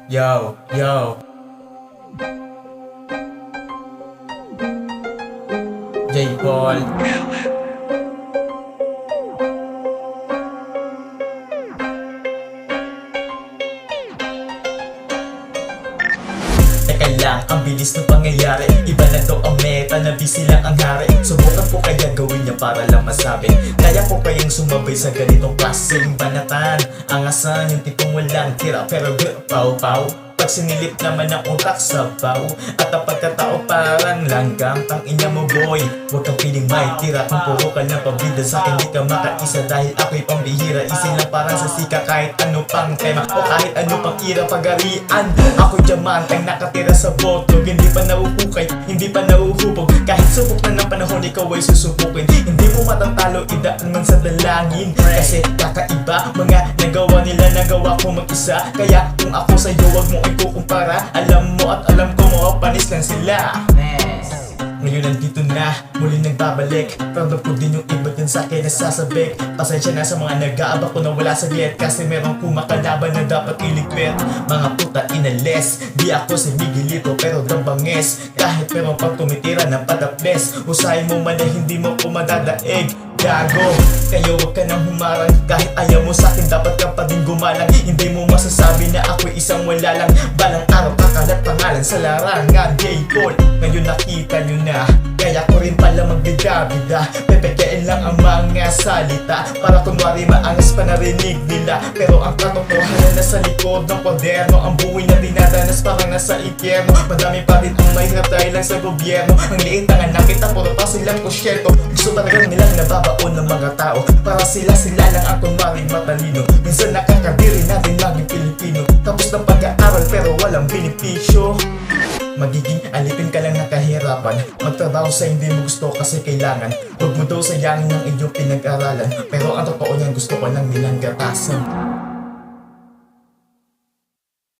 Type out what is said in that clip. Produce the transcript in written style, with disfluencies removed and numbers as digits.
Yo, yo, J. Paul. Teka lang, ang bilis ng pangyayari. Iba na to ang meta, na busy lang ang hari. Subukan po kaya gawin niya para lang masabi. Kaya po kayang sumabay sa ganitong klaseng banatan. Angasan yung tipong walang tira, pero pau-pau. Pag sinilip naman ang utak sa baw. At ang pagkatao parang langgam. Tangina mo boy, huwag kang piling may tira. Kung puro ka ng pabida sa'kin, di ka makaisa. Dahil ako'y pambihira, isin lang parang sa sika. Kahit ano pang tema o kahit ano pang ira pagarian. Ako'y diamanteng nakatira sa botog. Hindi pa nauhukay, hindi pa nauhubog. Kahit subok na ng panahon, ikaw ay susubukin. Hindi mo matatalo, idaan man sa dalangin. Kasi kakaiba, mga nagawa nila, nagawa ko mag-isa. Kaya kung ako sa'yo, wag mo ikukumpara. Alam mo at alam ko, mga panis lang sila. Ngayon nandito na, muli nagbabalik. Proud ko din yung iba din sa'kin nasasabik. Pasensya na sa mga nag-aabak ko na wala sa get. Kasi merong kumakalaban na dapat iligwet. Mga puta inalis, di ako si Miguelito pero dambanges. Kahit merong pag tumitira ng padaples. Usahin mo man na hindi mo ko madadaig. Gago, kayo wag ka nang humarang. Kahit ayaw mo sa'kin dapat ka pa din gumalang. Hindi mo masasabi na ako'y isang wala lang. Balang araw kakalat pangalan sa larangan. J. Paul, ngayon nakita nyo na. Kaya ko rin pala magbida-bida. Pepekein lang ang mga salita para kunwari maangas pa narinig nila. Pero ang katotohanan na sa likod ng kwaderno. Ang buhay na dinadanas parang nasa impyerno. Madami pa rin ang mahirap dahil lang sa gobyerno. Ang liit ang anak kita, puro pa silang kusyento. Gusto talagang nilang nababaon ng mga tao para sila lang ang kunwaring matalino. Minsan nakakadiri natin laging Pilipino. Tapos ng pag-aaral pero walang benepisyo. Magiging alipin ka lang ng kahirapan. Magtrabaho sa hindi mo gusto kasi kailangan. Huwag mo daw sayangin ng inyong pinag-aralan. Pero ang totoo niyan gusto ko lang nilang gatasan.